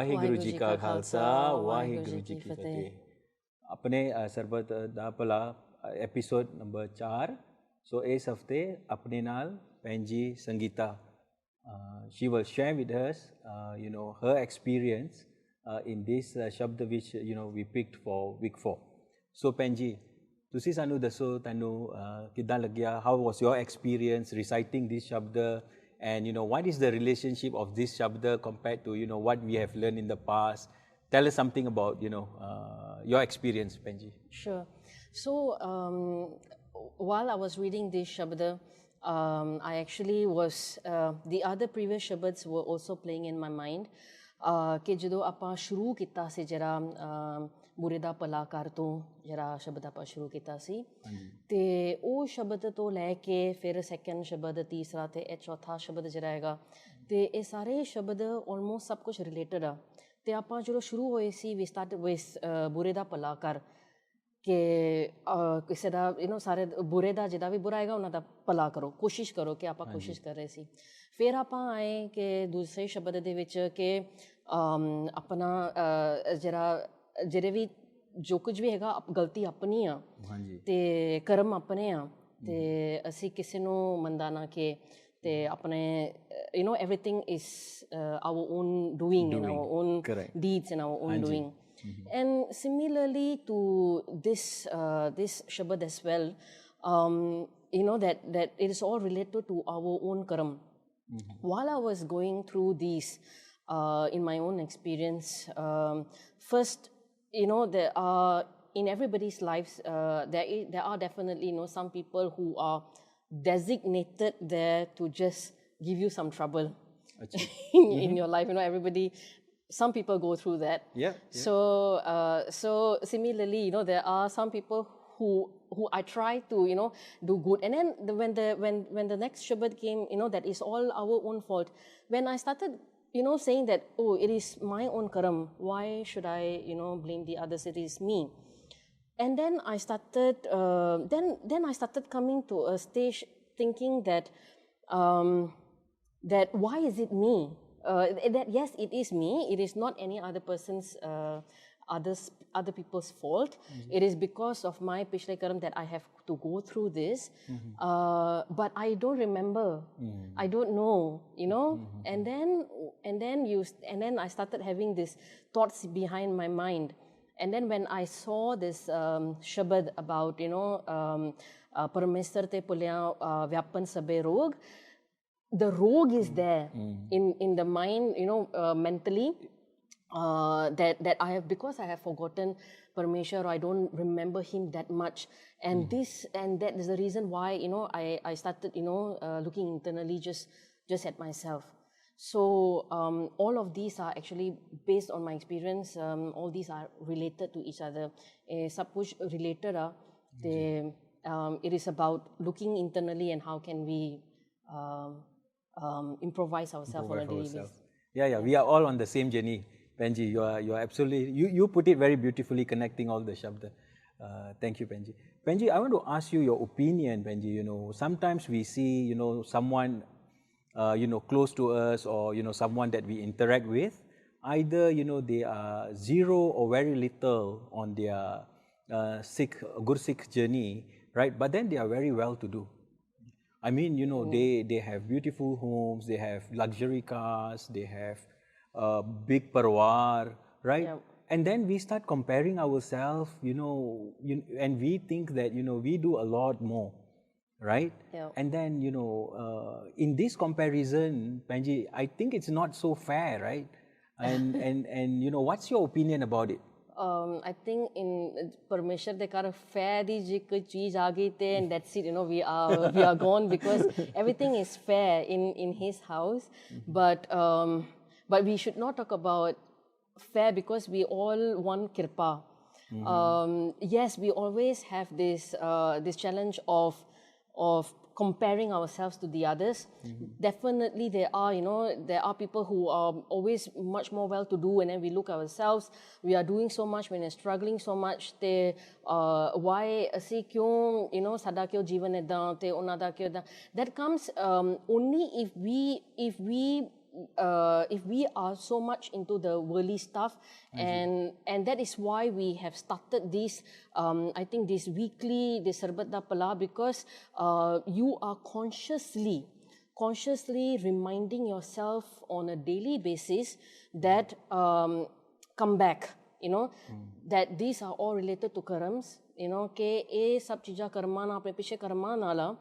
वाहिगुरु जी का खालसा वाहिगुरु जी की फतेह। अपने सरबत दा भला एपिसोड नंबर 4 सो इस हफ्ते अपने नाल पंहिंजी Sangeeta she will share with us her experience in this शब्द which we picked for week 4. So पंहिंजी ਤੁਸੀਂ ਸਾਨੂੰ ਦੱਸੋ ਤੁਹਾਨੂੰ ਕਿੱਦਾਂ ਲੱਗਿਆ, how was your experience reciting this शब्द, and what is the relationship of this shabda compared to what we have learned in the past. Tell us something about your experience, Penji. Sure. So while I was reading this shabda, I actually was the other previous shabads were also playing in my mind ਕਿ ਜਦੋਂ ਆਪਾਂ ਸ਼ੁਰੂ ਕੀਤਾ ਸੀ ਜਿਹੜਾ ਬੁਰੇ ਦਾ ਭਲਾ ਕਰ ਤੋਂ ਜਿਹੜਾ ਸ਼ਬਦ ਆਪਾਂ ਸ਼ੁਰੂ ਕੀਤਾ ਸੀ ਤੇ ਉਹ ਸ਼ਬਦ ਤੋਂ ਲੈ ਕੇ ਫਿਰ ਸੈਕੰਡ ਸ਼ਬਦ, ਤੀਸਰਾ ਤੇ ਇਹ ਚੌਥਾ ਸ਼ਬਦ ਜਿਹੜਾ ਹੈਗਾ ਤੇ ਇਹ ਸਾਰੇ ਸ਼ਬਦ ਆਲਮੋਸਟ ਸਭ ਕੁਝ ਰਿਲੇਟਡ ਆ ਤੇ ਆਪਾਂ ਜਦੋਂ ਸ਼ੁਰੂ ਹੋਏ ਸੀ ਵੀ ਸਟਾਰਟ ਵਿਦ ਬੁਰੇ ਦਾ ਭਲਾ ਕਰ ਕਿ ਕਿਸੇ ਦਾ ਸਾਰੇ ਬੁਰੇ ਦਾ ਜਿਹਦਾ ਵੀ ਬੁਰਾ ਹੈਗਾ ਉਹਨਾਂ ਦਾ ਭਲਾ ਕਰੋ, ਕੋਸ਼ਿਸ਼ ਕਰੋ ਕਿ ਆਪਾਂ ਕੋਸ਼ਿਸ਼ ਕਰ ਰਹੇ ਸੀ। ਫਿਰ ਆਪਾਂ ਆਏ ਕਿ ਦੂਸਰੇ ਸ਼ਬਦ ਦੇ ਵਿੱਚ ਕਿ ਆਪਣਾ ਜਿਹੜੇ ਵੀ ਜੋ ਕੁਝ ਵੀ ਹੈਗਾ ਗਲਤੀ ਆਪਣੀ ਆ ਤੇ ਕਰਮ ਆਪਣੇ ਆ ਤੇ ਅਸੀਂ ਕਿਸੇ ਨੂੰ ਮੰਦਾ ਨਾ ਕਿ ਤੇ ਆਪਣੇ everything is our own doing and our own deeds and our own doing. And similarly to this shabad as well, that it is all related to our own karam. While I was going through these in my own experience, first there are in everybody's lives there are definitely some people who are designated there to just give you some trouble in your life. Everybody, some people go through that. So similarly, there are some people who I try to do good, and then when the next shabad came, that is all our own fault. When I started saying that, oh, it is my own karam, why should I blame the others, it is me. And then I started then I started coming to a stage thinking that that why is it me? That yes, it is me. It is not any other person's other people's fault. It is because of my pichle karam that I have to go through this. But I don't remember. I don't know. And then I started having these thoughts behind my mind. And then when I saw this shabad about Paramesar te pulya vyapan sabe rog, the rog is there in the mind, mentally, that I have, because I have forgotten Parameshwar, or I don't remember him that much, and that is the reason why I started looking internally just at myself. So all of these are actually based on my experience. All these are related to each other. Sab kuch related it is about looking internally and how can we improvise ourselves on a daily basis. Yeah, we are all on the same journey. Penji, you are absolutely, you put it very beautifully, connecting all the shabda. Thank you, Penji. Penji, I want to ask you your opinion, Penji. Sometimes we see, someone, close to us, or, someone that we interact with, either, they are zero or very little on their Gursikh journey, right? But then they are very well to do. I mean, they have beautiful homes, they have luxury cars, they have big parwar, right? Yeah. And then we start comparing ourselves, and we think that, we do a lot more, right? Yeah. And then, in this comparison, Penji, I think it's not so fair, right? And what's your opinion about it? I think in Parameshwar de kar fair di je koi cheez aa gayi the, and that's it, we are gone, because everything is fair in his house. But we should not talk about fair, because we all want kirpa. Yes, we always have this challenge of comparing ourselves to the others. Definitely there are people who are always much more well-to-do, and then we look at ourselves, we are doing so much, when we're struggling so much, why ਅਸੀਂ ਕਿਉਂ ਸਾਡਾ ਕਿਉਂ ਜੀਵਨ ਏਦਾਂ ਤੇ ਉਹਨਾਂ ਦਾ ਕਿਉਂ ਏਦਾਂ. That comes only if we if we are so much into the worldly stuff, and that is why we have started this, I think this weekly, this Sarbat Da Bhalla, because you are consciously reminding yourself on a daily basis that come back, that these are all related to karams, ਕਿ ਇਹ ਸਭ ਚੀਜ਼ਾਂ ਕਰਮਾਂ ਨਾਲ ਆਪਣੇ ਪਿੱਛੇ ਕਰਮਾਂ ਨਾਲ ਆ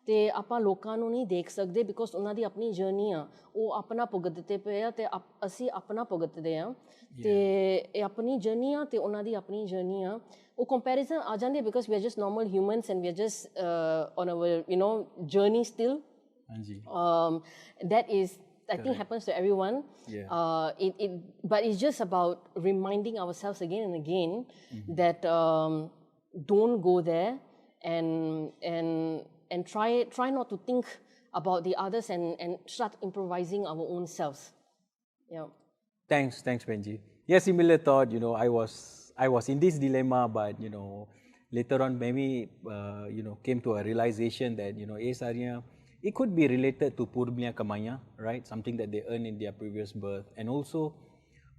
ਤੇ ਆਪਾਂ ਲੋਕਾਂ ਨੂੰ ਨਹੀਂ ਦੇਖ ਸਕਦੇ ਬਿਕੋਜ਼ ਉਹਨਾਂ ਦੀ ਆਪਣੀ ਜਰਨੀ ਆ ਉਹ ਆਪਣਾ ਭੁਗਤਦੇ ਪਏ ਆ ਤੇ ਅਸੀਂ ਆਪਣਾ ਭੁਗਤਦੇ ਆ ਤੇ ਇਹ ਆਪਣੀ ਜਰਨੀ ਆ ਤੇ ਉਹਨਾਂ ਦੀ ਆਪਣੀ ਜਰਨੀ ਆ ਉਹ ਕੰਪੈਰੀਜ਼ਨ ਆ ਜਾਂਦੀ because we are just normal humans and we are just on our journey still that is I think happens to everyone. But it's just about reminding ourselves again and again that don't go there and try not to think about the others and start improvising our own selves. Thanks, Benji. Yeah, similar thought. I was in this dilemma, but later on maybe came to a realization that Sarya, it could be related to Purmya Kamaya, right? Something that they earned in their previous birth. And also,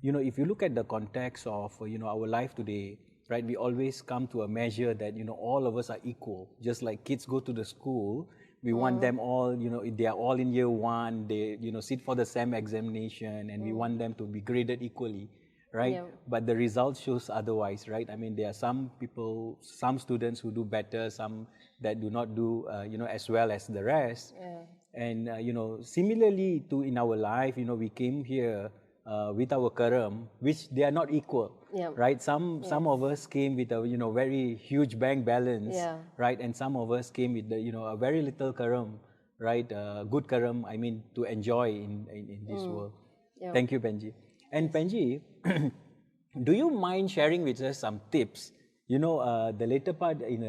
if you look at the context of, our life today, right, we always come to a measure that, all of us are equal. Just like kids go to the school, we want them all, they are all in year one, they, sit for the same examination, and we want them to be graded equally, right? Yeah. But the result shows otherwise, right? I mean, there are some people, some students who do better, some that do not do, as well as the rest. Yeah. And, similarly to in our life, we came here with our karam, which they are not equal, right? Some of us came with a, very huge bank balance, right? And some of us came with, a very little karam, right? Good karam, I mean, to enjoy in this world. Yeah. Thank you, Benji. And Benji, do you mind sharing with us some tips? The later part in,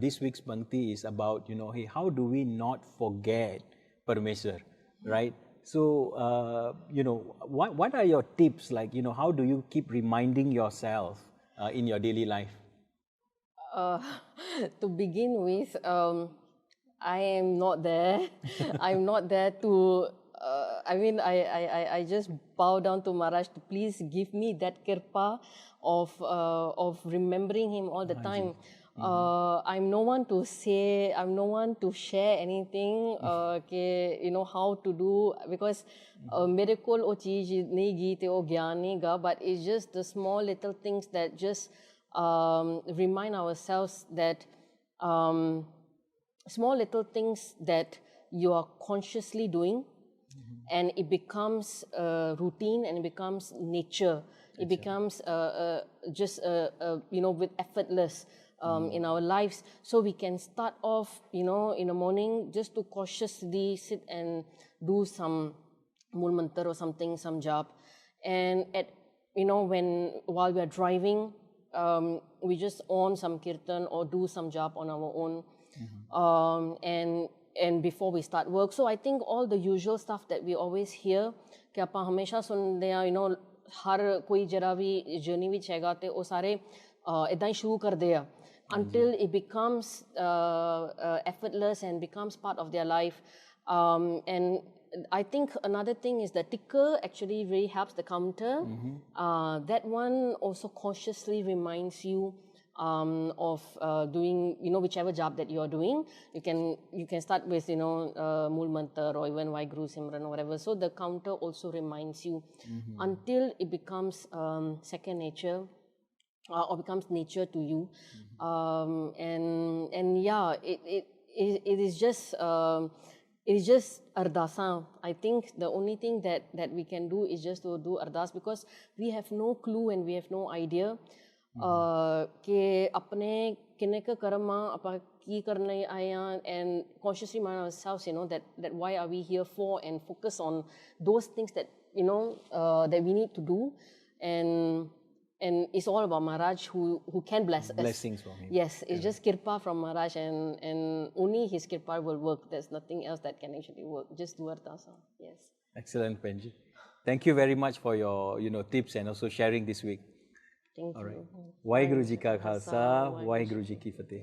this week's Bhakti is about, hey, how do we not forget Parameswar, right? So, what are your tips? Like, how do you keep reminding yourself in your daily life? To begin with, I am not there. I'm not there to... I just bow down to Maharaj to please give me that kirpa of remembering him all the time. I'm no one to say, I'm no one to share anything, how to do, because mere kol o cheez nahi gi te o gyan nahi ga, but it's just the small little things that just remind ourselves that small little things that you are consciously doing, and it becomes routine and it becomes nature. It becomes just, with effortless in our lives. So we can start off, in the morning just to cautiously sit and do some Mool Mantar or something, some job. And while we are driving, we just on some kirtan or do some job on our own. And before we start work. So I think all the usual stuff that we always hear, कि ਆਪਾਂ हमेशा सुनते हैं, हर कोई जरा भी journey ਵਿੱਚ ਹੈਗਾ ਤੇ ਉਹ ਸਾਰੇ ਇਦਾਂ ਹੀ ਸ਼ੁਰੂ ਕਰਦੇ ਆ until it becomes effortless and becomes part of their life. And I think another thing is that ticker actually really helps the counter. That one also consciously reminds you of doing, whichever job that you are doing. You can start with, Mool Mantar or even Vaheguru Simran or whatever. So the counter also reminds you until it becomes second nature or becomes nature to you. And yeah, it is just ardasa. I think the only thing that we can do is just to do ardas, because we have no clue and we have no idea कि अपने किन्ने का कर्मा अपा की करने आया, and consciously remind ourselves, that why are we here for, and focus on those things that that we need to do, and it's all about Maharaj who can bless us. Blessings from him. Yes, it's just kirpa from Maharaj, and only his kirpa will work. There's nothing else that can actually work. Just do ardasa. Yes. Excellent, Benji. Thank you very much for your tips and also sharing this week. Thank you. All right. Vaheguru Ji Ka Khalsa, Vaheguru Ji Ki Fateh.